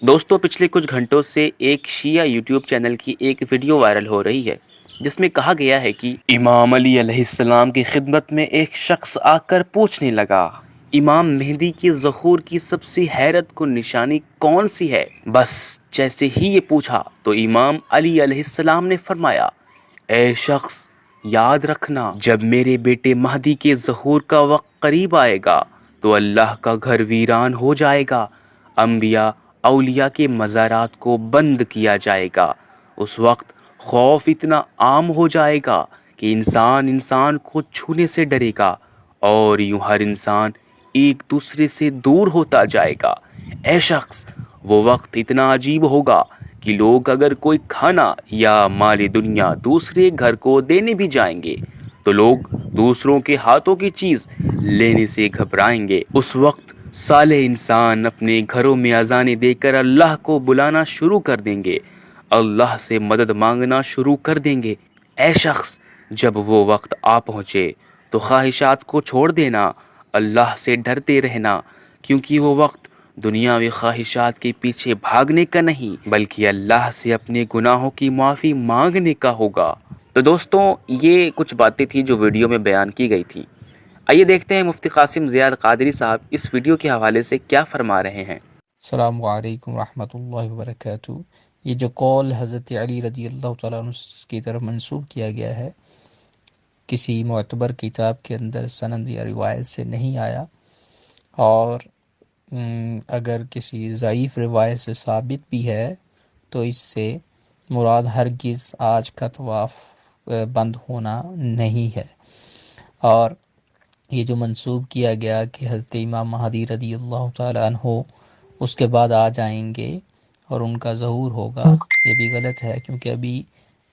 دوستوں پچھلے کچھ گھنٹوں سے ایک شیعہ یوٹیوب چینل کی ایک ویڈیو وائرل ہو رہی ہے جس میں کہا گیا ہے کہ امام علی علیہ السلام کی خدمت میں ایک شخص آ کر پوچھنے لگا، امام مہدی کے ظہور کی سب سے حیرت کن نشانی کون سی ہے؟ بس جیسے ہی یہ پوچھا تو امام علی علیہ السلام نے فرمایا، اے شخص یاد رکھنا، جب میرے بیٹے مہدی کے ظہور کا وقت قریب آئے گا تو اللہ کا گھر ویران ہو جائے گا، انبیاء اولیاء کے مزارات کو بند کیا جائے گا، اس وقت خوف اتنا عام ہو جائے گا کہ انسان کو چھونے سے ڈرے گا اور یوں ہر انسان ایک دوسرے سے دور ہوتا جائے گا۔ اے شخص وہ وقت اتنا عجیب ہوگا کہ لوگ اگر کوئی کھانا یا مال دنیا دوسرے گھر کو دینے بھی جائیں گے تو لوگ دوسروں کے ہاتھوں کی چیز لینے سے گھبرائیں گے۔ اس وقت صالح انسان اپنے گھروں میں اذانیں دے کر اللہ کو بلانا شروع کر دیں گے، اللہ سے مدد مانگنا شروع کر دیں گے۔ اے شخص جب وہ وقت آ پہنچے تو خواہشات کو چھوڑ دینا، اللہ سے ڈرتے رہنا، کیونکہ وہ وقت دنیاوی خواہشات کے پیچھے بھاگنے کا نہیں بلکہ اللہ سے اپنے گناہوں کی معافی مانگنے کا ہوگا۔ تو دوستوں یہ کچھ باتیں تھیں جو ویڈیو میں بیان کی گئی تھی۔ آئیے دیکھتے ہیں مفتی قاسم ضیاء القادری صاحب اس ویڈیو کے حوالے سے کیا فرما رہے ہیں۔ السلام علیکم ورحمۃ اللہ وبرکاتہ۔ یہ جو قول حضرت علی رضی اللہ تعالیٰ عنہ کی طرف منسوب کیا گیا ہے، کسی معتبر کتاب کے اندر سند یا روایت سے نہیں آیا، اور اگر کسی ضعیف روایت سے ثابت بھی ہے تو اس سے مراد ہرگز آج کا طواف بند ہونا نہیں ہے۔ اور یہ جو منسوب کیا گیا کہ حضرت امام مہدی رضی اللہ تعالیٰ عنہ اس کے بعد آ جائیں گے اور ان کا ظہور ہوگا، یہ بھی غلط ہے، کیونکہ ابھی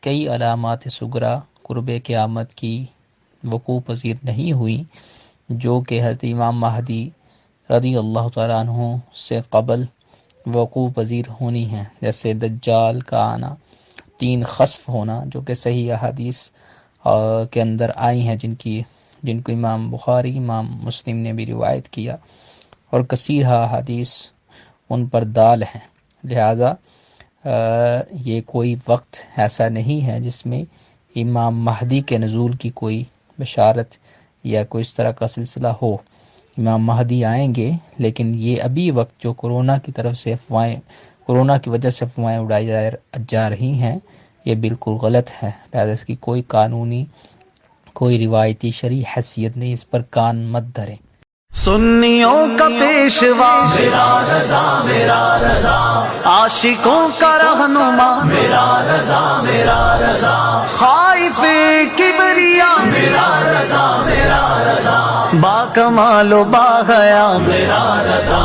کئی علامات صغریٰ قرب قیامت کی وقوع پذیر نہیں ہوئی جو کہ حضرت امام مہدی رضی اللہ تعالیٰ عنہ سے قبل وقوع پذیر ہونی ہیں، جیسے دجال کا آنا، 3 خسف ہونا، جو کہ صحیح احادیث کے اندر آئی ہیں، جن کو امام بخاری امام مسلم نے بھی روایت کیا، اور کثیر احادیث ان پر دال ہیں۔ لہذا یہ کوئی وقت ایسا نہیں ہے جس میں امام مہدی کے نزول کی کوئی بشارت یا کوئی اس طرح کا سلسلہ ہو۔ امام مہدی آئیں گے، لیکن یہ ابھی وقت جو کورونا کی طرف سے کورونا کی وجہ سے افواہیں اڑائی جا رہی ہیں، یہ بالکل غلط ہے۔ لہذا اس کی کوئی قانونی، کوئی روایتی شرعی حیثیت نہیں، اس پر کان مت دھریں۔ سنیوں کا پیشوا میرا رضا، عاشقوں کا رہنما میرا رضا، خائف کبریا میرا رضا، با کمال و با حیا میرا رضا،